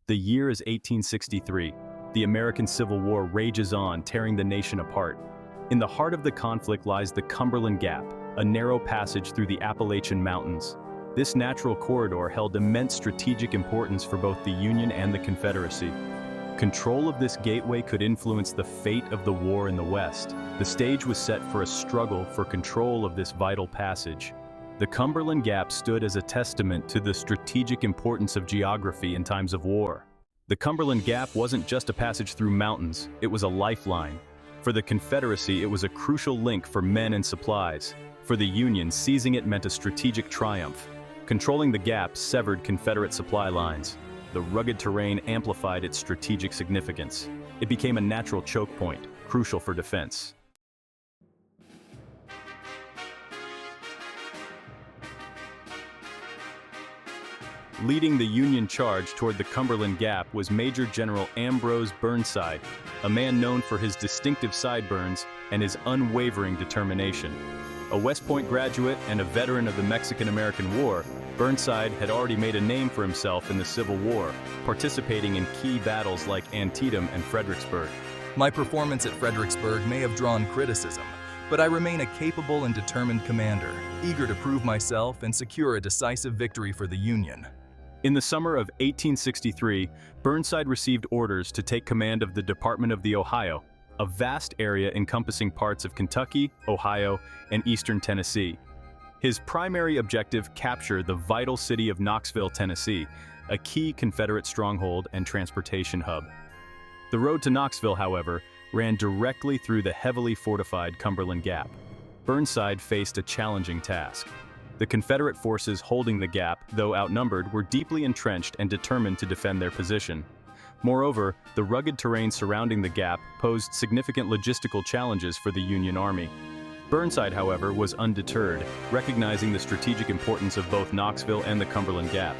The year is 1863. The American Civil War rages on, tearing the nation apart. In the heart of the conflict lies the Cumberland Gap, a narrow passage through the Appalachian Mountains. This natural corridor held immense strategic importance for both the Union and the Confederacy. Control of this gateway could influence the fate of the war in the West. The stage was set for a struggle for control of this vital passage. The Cumberland Gap stood as a testament to the strategic importance of geography in times of war. The Cumberland Gap wasn't just a passage through mountains, it was a lifeline. For the Confederacy, it was a crucial link for men and supplies. For the Union, seizing it meant a strategic triumph. Controlling the gap severed Confederate supply lines. The rugged terrain amplified its strategic significance. It became a natural choke point, crucial for defense. Leading the Union charge toward the Cumberland Gap was Major General Ambrose Burnside, a man known for his distinctive sideburns and his unwavering determination. A West Point graduate and a veteran of the Mexican-American War, Burnside had already made a name for himself in the Civil War, participating in key battles like Antietam and Fredericksburg. My performance at Fredericksburg may have drawn criticism, but I remain a capable and determined commander, eager to prove myself and secure a decisive victory for the Union. In the summer of 1863, Burnside received orders to take command of the Department of the Ohio, a vast area encompassing parts of Kentucky, Ohio, and eastern Tennessee. His primary objective: capture the vital city of Knoxville, Tennessee, a key Confederate stronghold and transportation hub. The road to Knoxville, however, ran directly through the heavily fortified Cumberland Gap. Burnside faced a challenging task. The Confederate forces holding the gap, though outnumbered, were deeply entrenched and determined to defend their position. Moreover, the rugged terrain surrounding the gap posed significant logistical challenges for the Union Army. Burnside, however, was undeterred, recognizing the strategic importance of both Knoxville and the Cumberland Gap.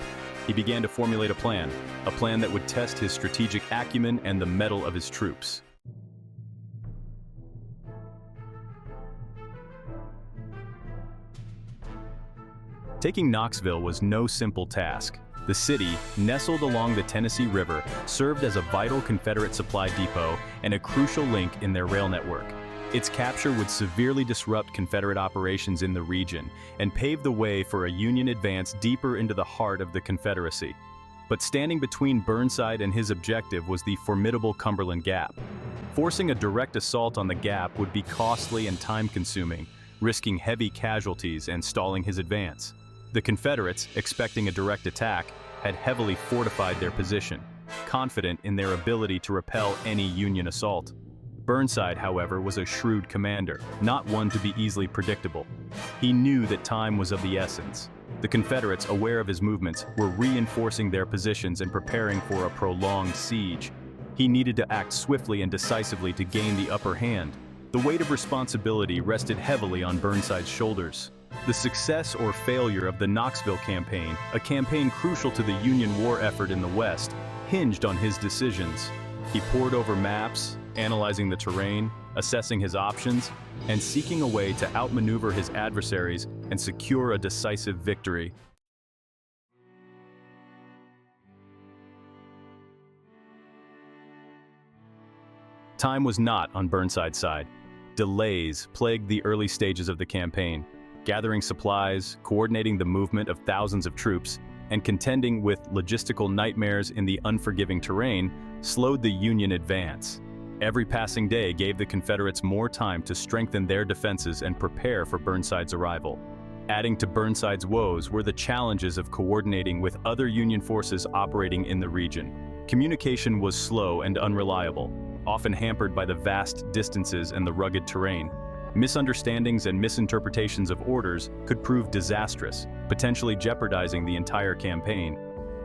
He began to formulate a plan that would test his strategic acumen and the mettle of his troops. Taking Knoxville was no simple task. The city, nestled along the Tennessee River, served as a vital Confederate supply depot and a crucial link in their rail network. Its capture would severely disrupt Confederate operations in the region and pave the way for a Union advance deeper into the heart of the Confederacy. But standing between Burnside and his objective was the formidable Cumberland Gap. Forcing a direct assault on the gap would be costly and time-consuming, risking heavy casualties and stalling his advance. The Confederates, expecting a direct attack, had heavily fortified their position, confident in their ability to repel any Union assault. Burnside, however, was a shrewd commander, not one to be easily predictable. He knew that time was of the essence. The Confederates, aware of his movements, were reinforcing their positions and preparing for a prolonged siege. He needed to act swiftly and decisively to gain the upper hand. The weight of responsibility rested heavily on Burnside's shoulders. The success or failure of the Knoxville campaign, a campaign crucial to the Union war effort in the West, hinged on his decisions. He pored over maps, analyzing the terrain, assessing his options, and seeking a way to outmaneuver his adversaries and secure a decisive victory. Time was not on Burnside's side. Delays plagued the early stages of the campaign. Gathering supplies, coordinating the movement of thousands of troops, and contending with logistical nightmares in the unforgiving terrain slowed the Union advance. Every passing day gave the Confederates more time to strengthen their defenses and prepare for Burnside's arrival. Adding to Burnside's woes were the challenges of coordinating with other Union forces operating in the region. Communication was slow and unreliable, often hampered by the vast distances and the rugged terrain. Misunderstandings and misinterpretations of orders could prove disastrous, potentially jeopardizing the entire campaign.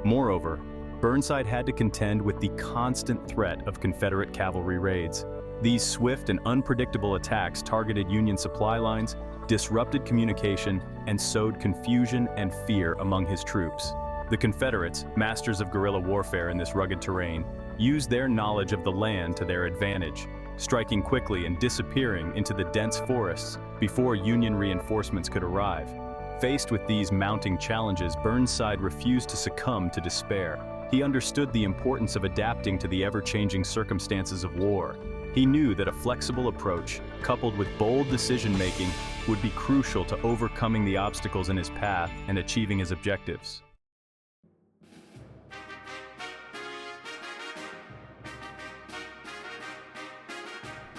Moreover, Burnside had to contend with the constant threat of Confederate cavalry raids. These swift and unpredictable attacks targeted Union supply lines, disrupted communication, and sowed confusion and fear among his troops. The Confederates, masters of guerrilla warfare in this rugged terrain, used their knowledge of the land to their advantage, striking quickly and disappearing into the dense forests before Union reinforcements could arrive. Faced with these mounting challenges, Burnside refused to succumb to despair. He understood the importance of adapting to the ever-changing circumstances of war. He knew that a flexible approach, coupled with bold decision-making, would be crucial to overcoming the obstacles in his path and achieving his objectives.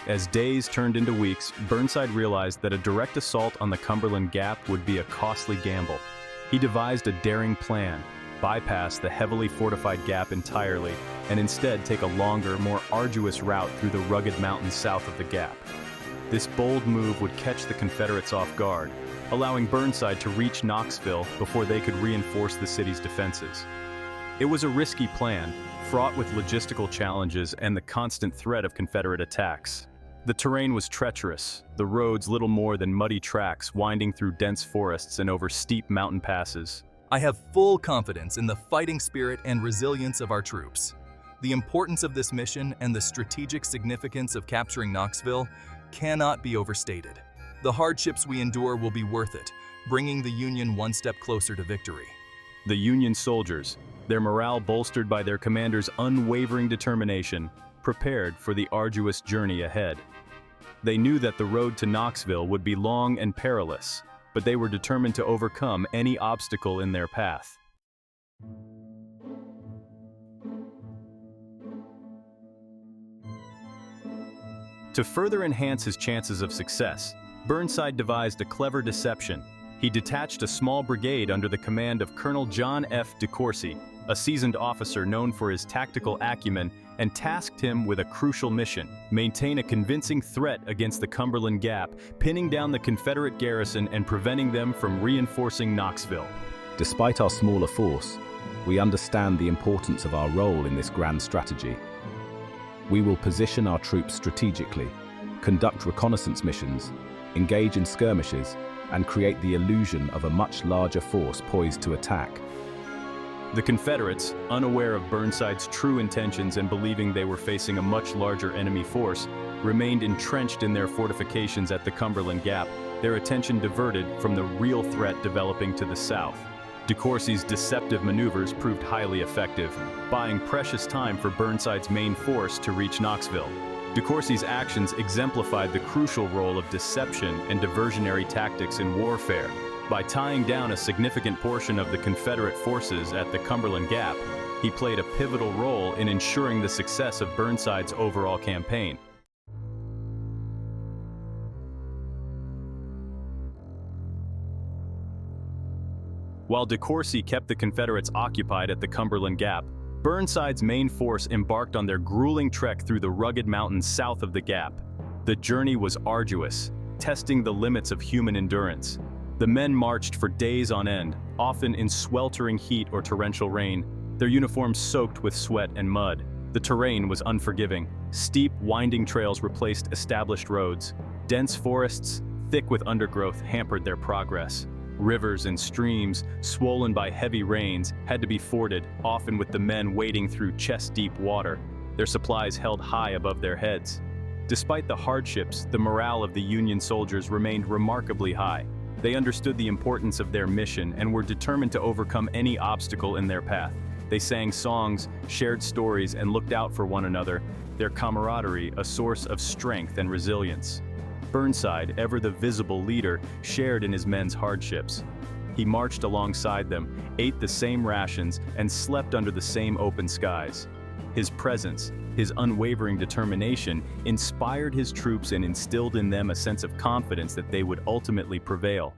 As days turned into weeks, Burnside realized that a direct assault on the Cumberland Gap would be a costly gamble. He devised a daring plan: bypass the heavily fortified gap entirely and instead take a longer, more arduous route through the rugged mountains south of the gap. This bold move would catch the Confederates off guard, allowing Burnside to reach Knoxville before they could reinforce the city's defenses. It was a risky plan, fraught with logistical challenges and the constant threat of Confederate attacks. The terrain was treacherous, the roads little more than muddy tracks winding through dense forests and over steep mountain passes. I have full confidence in the fighting spirit and resilience of our troops. The importance of this mission and the strategic significance of capturing Knoxville cannot be overstated. The hardships we endure will be worth it, bringing the Union one step closer to victory. The Union soldiers, their morale bolstered by their commander's unwavering determination, prepared for the arduous journey ahead. They knew that the road to Knoxville would be long and perilous, but they were determined to overcome any obstacle in their path. To further enhance his chances of success, Burnside devised a clever deception. He detached a small brigade under the command of Colonel John F. DeCourcy, a seasoned officer known for his tactical acumen, and tasked him with a crucial mission: maintain a convincing threat against the Cumberland Gap, pinning down the Confederate garrison and preventing them from reinforcing Knoxville. Despite our smaller force, we understand the importance of our role in this grand strategy. We will position our troops strategically, conduct reconnaissance missions, engage in skirmishes, and create the illusion of a much larger force poised to attack. The Confederates, unaware of Burnside's true intentions and believing they were facing a much larger enemy force, remained entrenched in their fortifications at the Cumberland Gap, their attention diverted from the real threat developing to the south. DeCourcy's deceptive maneuvers proved highly effective, buying precious time for Burnside's main force to reach Knoxville. DeCourcy's actions exemplified the crucial role of deception and diversionary tactics in warfare. By tying down a significant portion of the Confederate forces at the Cumberland Gap, he played a pivotal role in ensuring the success of Burnside's overall campaign. While DeCourcy kept the Confederates occupied at the Cumberland Gap, Burnside's main force embarked on their grueling trek through the rugged mountains south of the Gap. The journey was arduous, testing the limits of human endurance. The men marched for days on end, often in sweltering heat or torrential rain, their uniforms soaked with sweat and mud. The terrain was unforgiving. Steep, winding trails replaced established roads. Dense forests, thick with undergrowth, hampered their progress. Rivers and streams, swollen by heavy rains, had to be forded, often with the men wading through chest-deep water, their supplies held high above their heads. Despite the hardships, the morale of the Union soldiers remained remarkably high. They understood the importance of their mission and were determined to overcome any obstacle in their path. They sang songs, shared stories, and looked out for one another, their camaraderie a source of strength and resilience. Burnside, ever the visible leader, shared in his men's hardships. He marched alongside them, ate the same rations, and slept under the same open skies. His presence, his unwavering determination, inspired his troops and instilled in them a sense of confidence that they would ultimately prevail.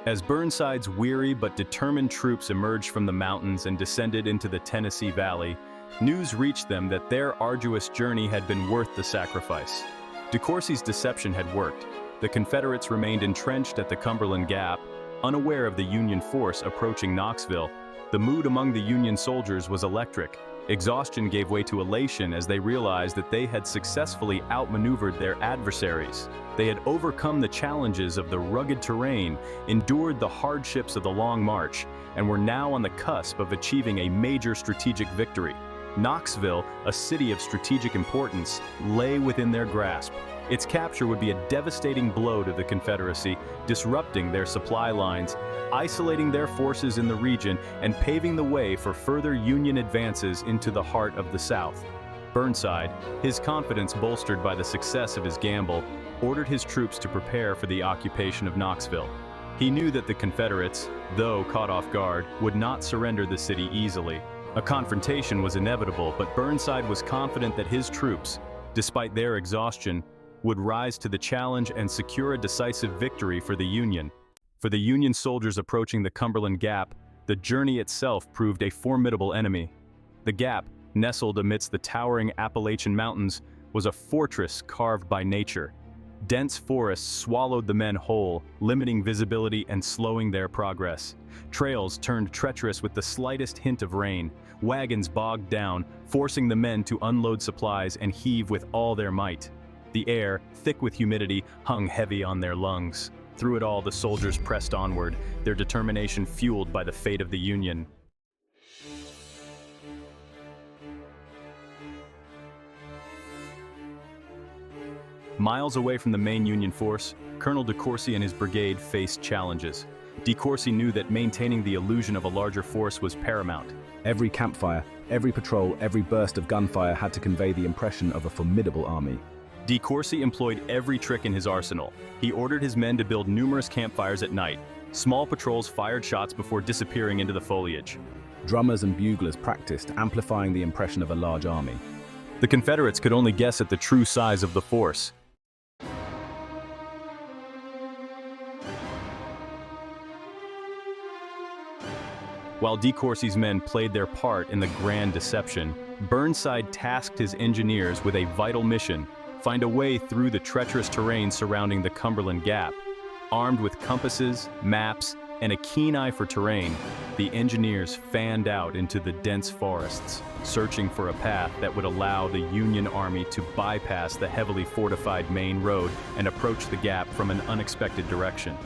As Burnside's weary but determined troops emerged from the mountains and descended into the Tennessee Valley, news reached them that their arduous journey had been worth the sacrifice. DeCourcy's deception had worked. The Confederates remained entrenched at the Cumberland Gap, unaware of the Union force approaching Knoxville. The mood among the Union soldiers was electric. Exhaustion gave way to elation as they realized that they had successfully outmaneuvered their adversaries. They had overcome the challenges of the rugged terrain, endured the hardships of the long march, and were now on the cusp of achieving a major strategic victory. Knoxville, a city of strategic importance, lay within their grasp. Its capture would be a devastating blow to the Confederacy, disrupting their supply lines, isolating their forces in the region, and paving the way for further Union advances into the heart of the South. Burnside, his confidence bolstered by the success of his gamble, ordered his troops to prepare for the occupation of Knoxville. He knew that the Confederates, though caught off guard, would not surrender the city easily. A confrontation was inevitable, but Burnside was confident that his troops, despite their exhaustion, would rise to the challenge and secure a decisive victory for the Union. For the Union soldiers approaching the Cumberland Gap, the journey itself proved a formidable enemy. The Gap, nestled amidst the towering Appalachian Mountains, was a fortress carved by nature. Dense forests swallowed the men whole, limiting visibility and slowing their progress. Trails turned treacherous with the slightest hint of rain. Wagons bogged down, forcing the men to unload supplies and heave with all their might. The air, thick with humidity, hung heavy on their lungs. Through it all, the soldiers pressed onward, their determination fueled by the fate of the Union. Miles away from the main Union force, Colonel DeCourcy and his brigade faced challenges. DeCourcy knew that maintaining the illusion of a larger force was paramount. Every campfire, every patrol, every burst of gunfire had to convey the impression of a formidable army. DeCourcy employed every trick in his arsenal. He ordered his men to build numerous campfires at night. Small patrols fired shots before disappearing into the foliage. Drummers and buglers practiced, amplifying the impression of a large army. The Confederates could only guess at the true size of the force. While DeCourcy's men played their part in the grand deception, Burnside tasked his engineers with a vital mission: find a way through the treacherous terrain surrounding the Cumberland Gap. Armed with compasses, maps, and a keen eye for terrain, the engineers fanned out into the dense forests, searching for a path that would allow the Union Army to bypass the heavily fortified main road and approach the gap from an unexpected direction.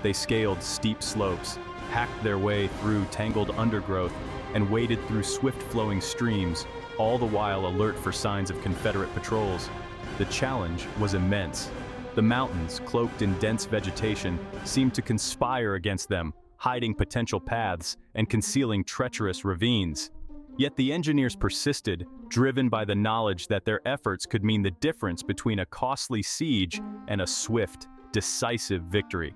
They scaled steep slopes, hacked their way through tangled undergrowth, and waded through swift-flowing streams, all the while alert for signs of Confederate patrols. The challenge was immense. The mountains, cloaked in dense vegetation, seemed to conspire against them, hiding potential paths and concealing treacherous ravines. Yet the engineers persisted, driven by the knowledge that their efforts could mean the difference between a costly siege and a swift, decisive victory.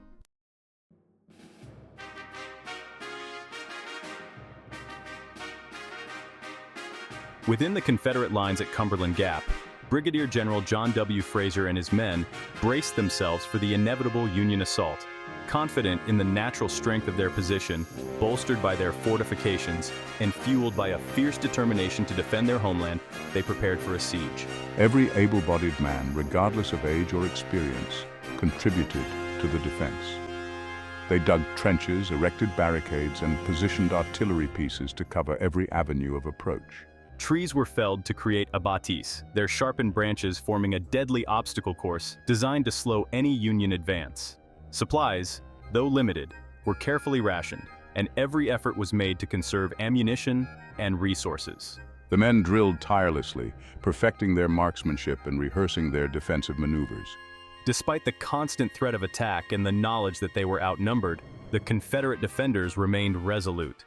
Within the Confederate lines at Cumberland Gap, Brigadier General John W. Fraser and his men braced themselves for the inevitable Union assault. Confident in the natural strength of their position, bolstered by their fortifications, and fueled by a fierce determination to defend their homeland, they prepared for a siege. Every able-bodied man, regardless of age or experience, contributed to the defense. They dug trenches, erected barricades, and positioned artillery pieces to cover every avenue of approach. Trees were felled to create abatis, their sharpened branches forming a deadly obstacle course designed to slow any Union advance. Supplies, though limited, were carefully rationed, and every effort was made to conserve ammunition and resources. The men drilled tirelessly, perfecting their marksmanship and rehearsing their defensive maneuvers. Despite the constant threat of attack and the knowledge that they were outnumbered, the Confederate defenders remained resolute.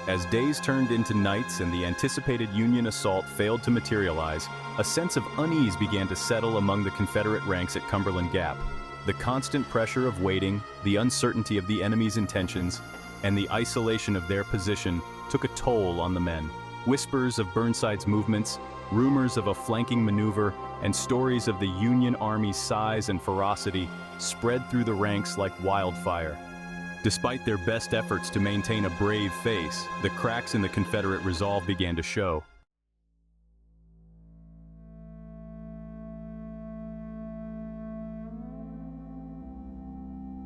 As days turned into nights and the anticipated Union assault failed to materialize, a sense of unease began to settle among the Confederate ranks at Cumberland Gap. The constant pressure of waiting, the uncertainty of the enemy's intentions, and the isolation of their position took a toll on the men. Whispers of Burnside's movements, rumors of a flanking maneuver, and stories of the Union Army's size and ferocity spread through the ranks like wildfire. Despite their best efforts to maintain a brave face, the cracks in the Confederate resolve began to show.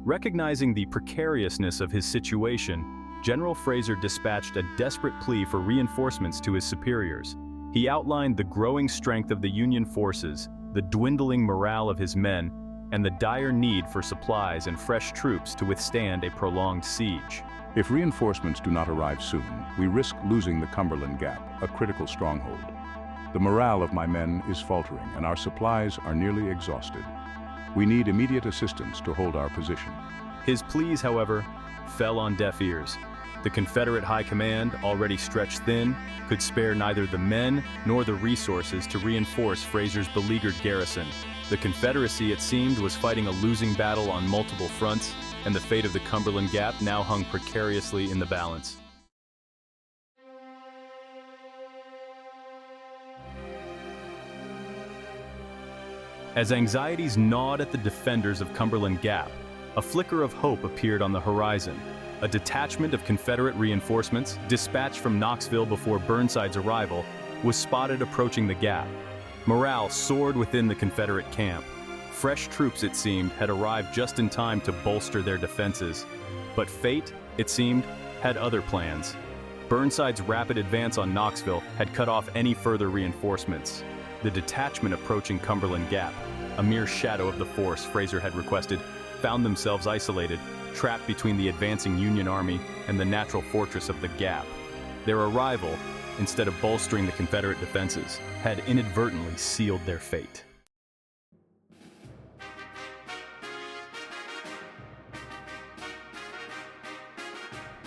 Recognizing the precariousness of his situation, General Fraser dispatched a desperate plea for reinforcements to his superiors. He outlined the growing strength of the Union forces, the dwindling morale of his men, and the dire need for supplies and fresh troops to withstand a prolonged siege. If reinforcements do not arrive soon, we risk losing the Cumberland Gap, a critical stronghold. The morale of my men is faltering, and our supplies are nearly exhausted. We need immediate assistance to hold our position. His pleas, however, fell on deaf ears. The Confederate High Command, already stretched thin, could spare neither the men nor the resources to reinforce Fraser's beleaguered garrison. The Confederacy, it seemed, was fighting a losing battle on multiple fronts, and the fate of the Cumberland Gap now hung precariously in the balance. As anxieties gnawed at the defenders of Cumberland Gap, a flicker of hope appeared on the horizon. A detachment of Confederate reinforcements, dispatched from Knoxville before Burnside's arrival, was spotted approaching the gap. Morale soared within the Confederate camp. Fresh troops, it seemed, had arrived just in time to bolster their defenses. But fate, it seemed, had other plans. Burnside's rapid advance on Knoxville had cut off any further reinforcements. The detachment approaching Cumberland Gap, a mere shadow of the force Fraser had requested, found themselves isolated, trapped between the advancing Union Army and the natural fortress of the Gap. Their arrival, instead of bolstering the Confederate defenses, had inadvertently sealed their fate.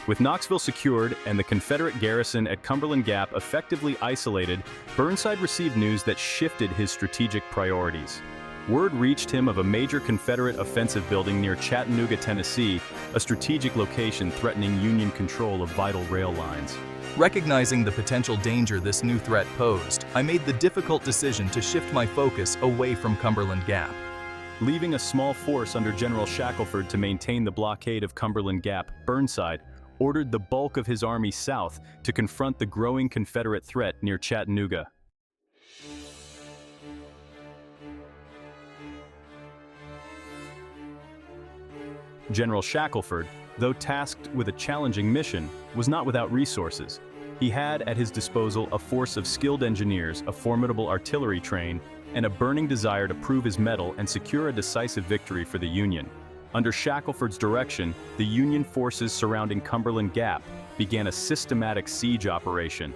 With Knoxville secured and the Confederate garrison at Cumberland Gap effectively isolated, Burnside received news that shifted his strategic priorities. Word reached him of a major Confederate offensive building near Chattanooga, Tennessee, a strategic location threatening Union control of vital rail lines. Recognizing the potential danger this new threat posed, I made the difficult decision to shift my focus away from Cumberland Gap. Leaving a small force under General Shackelford to maintain the blockade of Cumberland Gap, Burnside ordered the bulk of his army south to confront the growing Confederate threat near Chattanooga. General Shackelford, though tasked with a challenging mission, was not without resources. He had at his disposal a force of skilled engineers, a formidable artillery train, and a burning desire to prove his mettle and secure a decisive victory for the Union. Under Shackelford's direction, the Union forces surrounding Cumberland Gap began a systematic siege operation.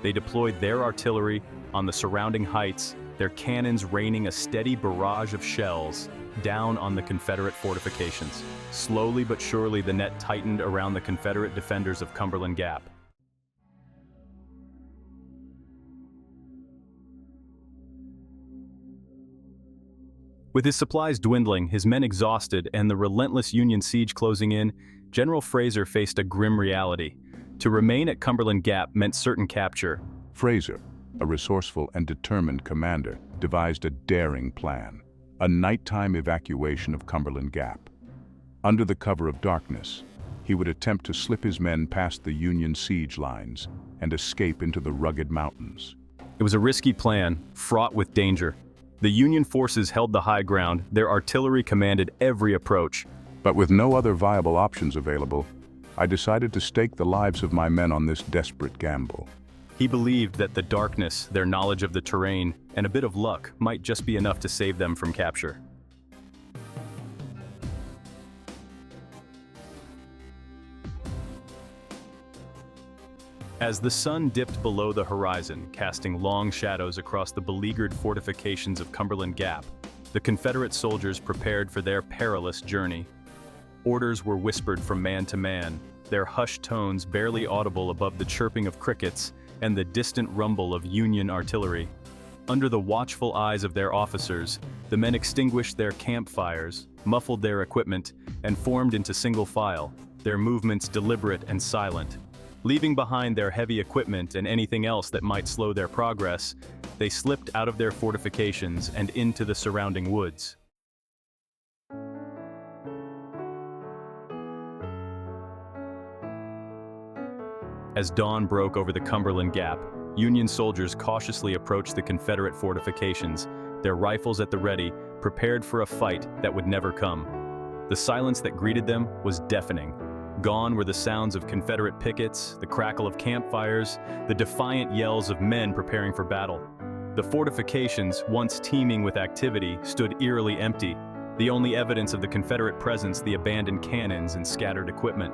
They deployed their artillery on the surrounding heights, their cannons raining a steady barrage of shells down on the Confederate fortifications. Slowly but surely, the net tightened around the Confederate defenders of Cumberland Gap. With his supplies dwindling, his men exhausted, and the relentless Union siege closing in, General Fraser faced a grim reality. To remain at Cumberland Gap meant certain capture. Fraser, a resourceful and determined commander, devised a daring plan: a nighttime evacuation of Cumberland Gap. Under the cover of darkness, he would attempt to slip his men past the Union siege lines and escape into the rugged mountains. It was a risky plan, fraught with danger. The Union forces held the high ground, their artillery commanded every approach. But with no other viable options available, I decided to stake the lives of my men on this desperate gamble. He believed that the darkness, their knowledge of the terrain, and a bit of luck might just be enough to save them from capture. As the sun dipped below the horizon, casting long shadows across the beleaguered fortifications of Cumberland Gap, the Confederate soldiers prepared for their perilous journey. Orders were whispered from man to man, their hushed tones barely audible above the chirping of crickets and the distant rumble of Union artillery. Under the watchful eyes of their officers, the men extinguished their campfires, muffled their equipment, and formed into single file, their movements deliberate and silent. Leaving behind their heavy equipment and anything else that might slow their progress, they slipped out of their fortifications and into the surrounding woods. As dawn broke over the Cumberland Gap, Union soldiers cautiously approached the Confederate fortifications, their rifles at the ready, prepared for a fight that would never come. The silence that greeted them was deafening. Gone were the sounds of Confederate pickets, the crackle of campfires, the defiant yells of men preparing for battle. The fortifications, once teeming with activity, stood eerily empty, the only evidence of the Confederate presence the abandoned cannons and scattered equipment.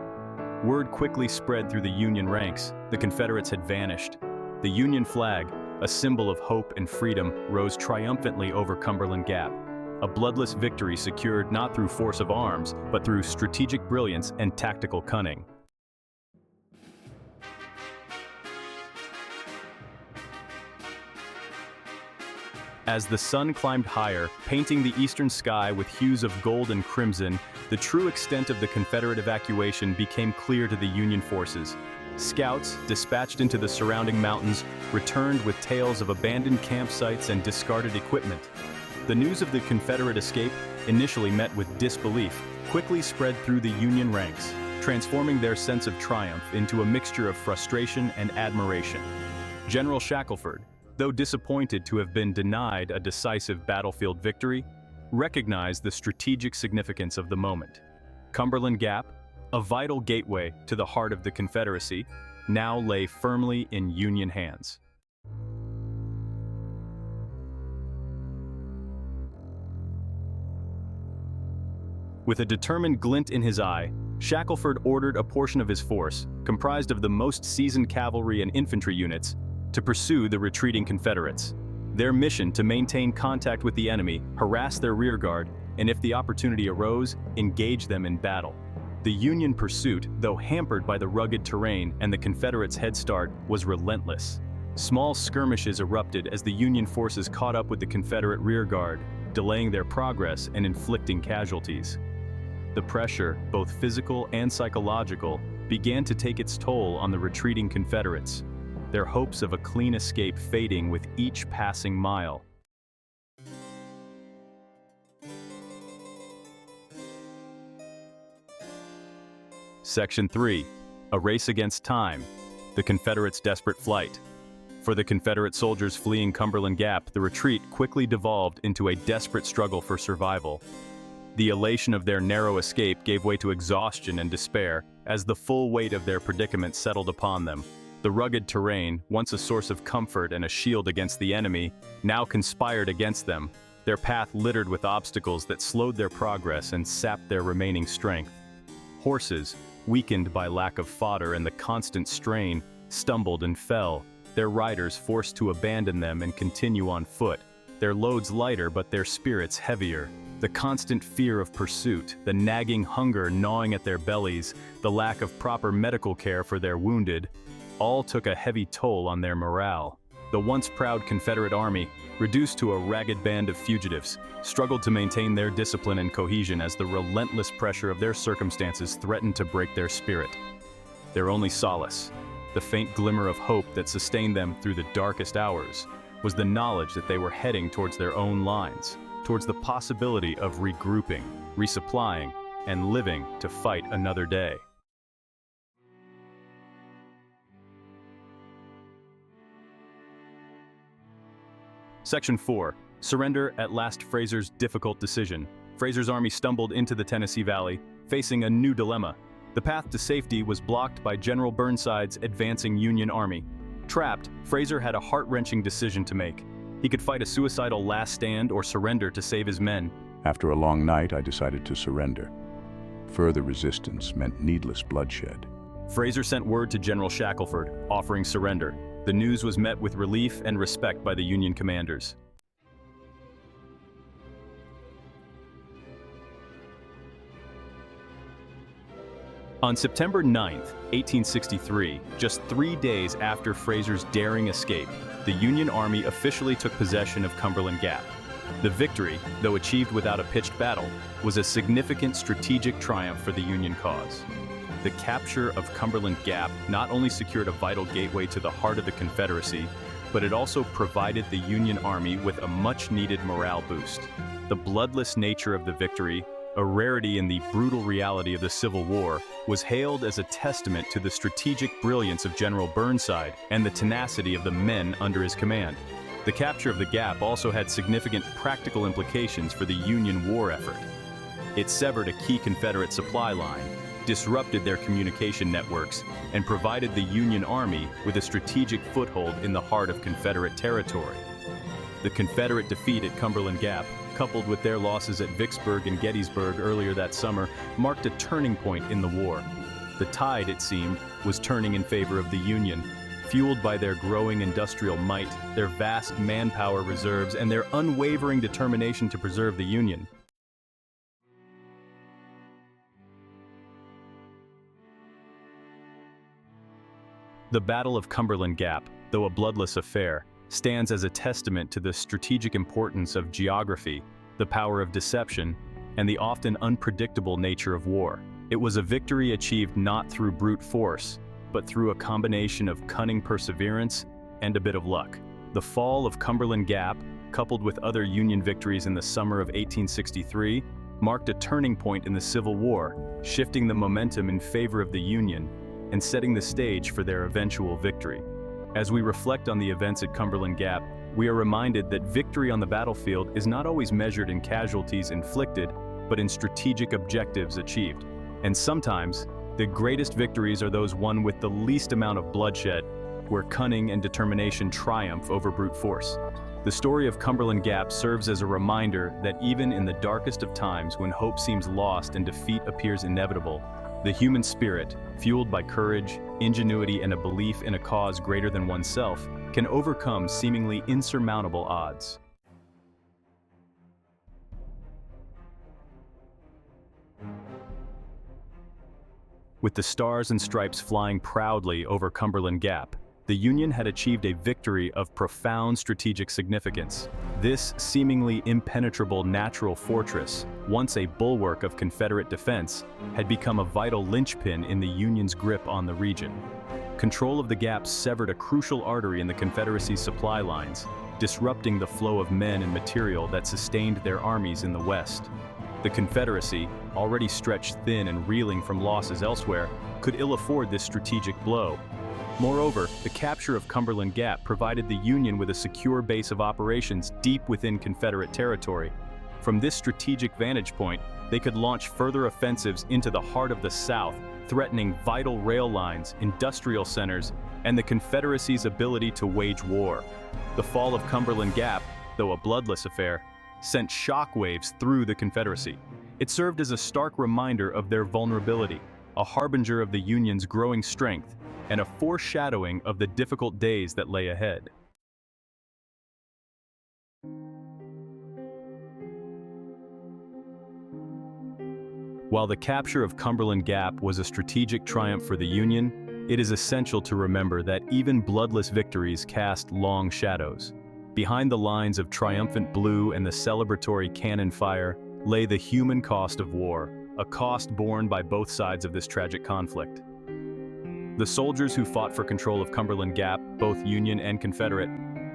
Word quickly spread through the Union ranks. The Confederates had vanished. The Union flag, a symbol of hope and freedom, rose triumphantly over Cumberland Gap. A bloodless victory secured not through force of arms, but through strategic brilliance and tactical cunning. As the sun climbed higher, painting the eastern sky with hues of gold and crimson, the true extent of the Confederate evacuation became clear to the Union forces. Scouts, dispatched into the surrounding mountains, returned with tales of abandoned campsites and discarded equipment. The news of the Confederate escape, initially met with disbelief, quickly spread through the Union ranks, transforming their sense of triumph into a mixture of frustration and admiration. General Shackelford, though disappointed to have been denied a decisive battlefield victory, recognized the strategic significance of the moment. Cumberland Gap, a vital gateway to the heart of the Confederacy, now lay firmly in Union hands. With a determined glint in his eye, Shackelford ordered a portion of his force, comprised of the most seasoned cavalry and infantry units, to pursue the retreating Confederates. Their mission to maintain contact with the enemy, harass their rearguard, and if the opportunity arose, engage them in battle. The Union pursuit, though hampered by the rugged terrain and the Confederates' head start, was relentless. Small skirmishes erupted as the Union forces caught up with the Confederate rearguard, delaying their progress and inflicting casualties. The pressure, both physical and psychological, began to take its toll on the retreating Confederates, their hopes of a clean escape fading with each passing mile. Section 3. A race against time. The Confederates' desperate flight. For the Confederate soldiers fleeing Cumberland Gap, the retreat quickly devolved into a desperate struggle for survival. The elation of their narrow escape gave way to exhaustion and despair as the full weight of their predicament settled upon them. The rugged terrain, once a source of comfort and a shield against the enemy, now conspired against them, their path littered with obstacles that slowed their progress and sapped their remaining strength. Horses, weakened by lack of fodder and the constant strain, stumbled and fell, their riders forced to abandon them and continue on foot, their loads lighter but their spirits heavier. The constant fear of pursuit, the nagging hunger gnawing at their bellies, the lack of proper medical care for their wounded, all took a heavy toll on their morale. The once proud Confederate Army, reduced to a ragged band of fugitives, struggled to maintain their discipline and cohesion as the relentless pressure of their circumstances threatened to break their spirit. Their only solace, the faint glimmer of hope that sustained them through the darkest hours, was the knowledge that they were heading towards their own lines, towards the possibility of regrouping, resupplying, and living to fight another day. Section 4. Surrender at last. Fraser's difficult decision. Fraser's army stumbled into the Tennessee Valley, facing a new dilemma. The path to safety was blocked by General Burnside's advancing Union army. Trapped, Fraser had a heart-wrenching decision to make. He could fight a suicidal last stand or surrender to save his men. After a long night, I decided to surrender. Further resistance meant needless bloodshed. Fraser sent word to General Shackelford, offering surrender. The news was met with relief and respect by the Union commanders. On September 9, 1863, just 3 days after Fraser's daring escape, the Union Army officially took possession of Cumberland Gap. The victory, though achieved without a pitched battle, was a significant strategic triumph for the Union cause. The capture of Cumberland Gap not only secured a vital gateway to the heart of the Confederacy, but it also provided the Union Army with a much-needed morale boost. The bloodless nature of the victory, a rarity in the brutal reality of the Civil War, was hailed as a testament to the strategic brilliance of General Burnside and the tenacity of the men under his command. The capture of the Gap also had significant practical implications for the Union war effort. It severed a key Confederate supply line, disrupted their communication networks, and provided the Union Army with a strategic foothold in the heart of Confederate territory. The Confederate defeat at Cumberland Gap, coupled with their losses at Vicksburg and Gettysburg earlier that summer, marked a turning point in the war. The tide, it seemed, was turning in favor of the Union, fueled by their growing industrial might, their vast manpower reserves, and their unwavering determination to preserve the Union. The Battle of Cumberland Gap, though a bloodless affair, stands as a testament to the strategic importance of geography, the power of deception, and the often unpredictable nature of war. It was a victory achieved not through brute force, but through a combination of cunning perseverance and a bit of luck. The fall of Cumberland Gap, coupled with other Union victories in the summer of 1863, marked a turning point in the Civil War, shifting the momentum in favor of the Union and setting the stage for their eventual victory. As we reflect on the events at Cumberland Gap, we are reminded that victory on the battlefield is not always measured in casualties inflicted, but in strategic objectives achieved. And sometimes, the greatest victories are those won with the least amount of bloodshed, where cunning and determination triumph over brute force. The story of Cumberland Gap serves as a reminder that even in the darkest of times, when hope seems lost and defeat appears inevitable, the human spirit, fueled by courage, ingenuity, and a belief in a cause greater than oneself, can overcome seemingly insurmountable odds. With the stars and stripes flying proudly over Cumberland Gap, the Union had achieved a victory of profound strategic significance. This seemingly impenetrable natural fortress, once a bulwark of Confederate defense, had become a vital linchpin in the Union's grip on the region. Control of the gap severed a crucial artery in the Confederacy's supply lines, disrupting the flow of men and material that sustained their armies in the West. The Confederacy, already stretched thin and reeling from losses elsewhere, could ill afford this strategic blow. Moreover, the capture of Cumberland Gap provided the Union with a secure base of operations deep within Confederate territory. From this strategic vantage point, they could launch further offensives into the heart of the South, threatening vital rail lines, industrial centers, and the Confederacy's ability to wage war. The fall of Cumberland Gap, though a bloodless affair, sent shockwaves through the Confederacy. It served as a stark reminder of their vulnerability, a harbinger of the Union's growing strength, and a foreshadowing of the difficult days that lay ahead. While the capture of Cumberland Gap was a strategic triumph for the Union, it is essential to remember that even bloodless victories cast long shadows. Behind the lines of triumphant blue and the celebratory cannon fire lay the human cost of war, a cost borne by both sides of this tragic conflict. The soldiers who fought for control of Cumberland Gap, both Union and Confederate,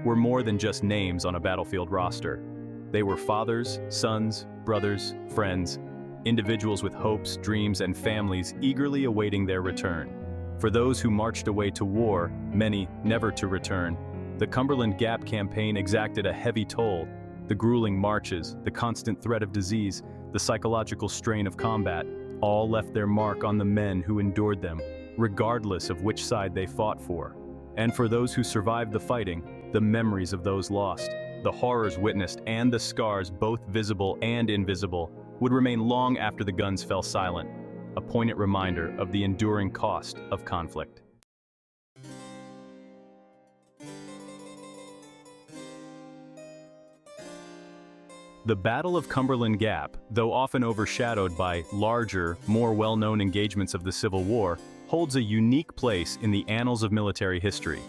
were more than just names on a battlefield roster. They were fathers, sons, brothers, friends, individuals with hopes, dreams, and families eagerly awaiting their return. For those who marched away to war, many never to return, the Cumberland Gap campaign exacted a heavy toll. The grueling marches, the constant threat of disease, the psychological strain of combat, all left their mark on the men who endured them, regardless of which side they fought for. And for those who survived the fighting, the memories of those lost, the horrors witnessed, and the scars, both visible and invisible, would remain long after the guns fell silent, a poignant reminder of the enduring cost of conflict. The Battle of Cumberland Gap, though often overshadowed by larger, more well-known engagements of the Civil War, holds a unique place in the annals of military history.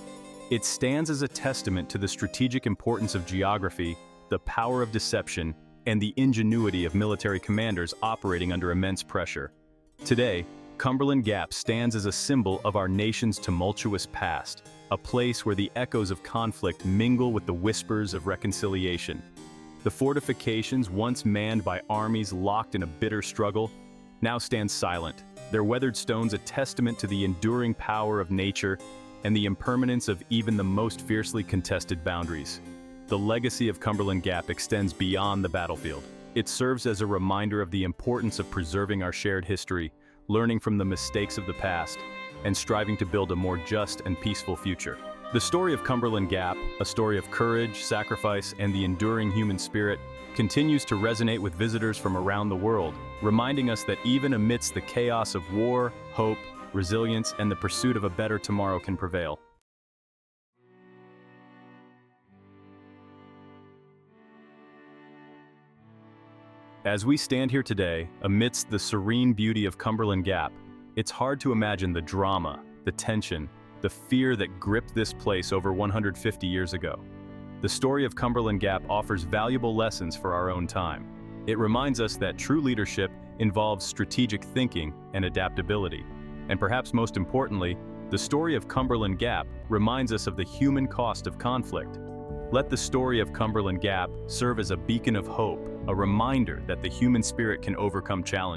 It stands as a testament to the strategic importance of geography, the power of deception, and the ingenuity of military commanders operating under immense pressure. Today, Cumberland Gap stands as a symbol of our nation's tumultuous past, a place where the echoes of conflict mingle with the whispers of reconciliation. The fortifications, once manned by armies locked in a bitter struggle, now stand silent, their weathered stones a testament to the enduring power of nature and the impermanence of even the most fiercely contested boundaries. The legacy of Cumberland Gap extends beyond the battlefield. It serves as a reminder of the importance of preserving our shared history, learning from the mistakes of the past, and striving to build a more just and peaceful future. The story of Cumberland Gap, a story of courage, sacrifice, and the enduring human spirit, continues to resonate with visitors from around the world, reminding us that even amidst the chaos of war, hope, resilience, and the pursuit of a better tomorrow can prevail. As we stand here today, amidst the serene beauty of Cumberland Gap, it's hard to imagine the drama, the tension, the fear that gripped this place over 150 years ago. The story of Cumberland Gap offers valuable lessons for our own time. It reminds us that true leadership involves strategic thinking and adaptability. And perhaps most importantly, the story of Cumberland Gap reminds us of the human cost of conflict. Let the story of Cumberland Gap serve as a beacon of hope, a reminder that the human spirit can overcome challenges.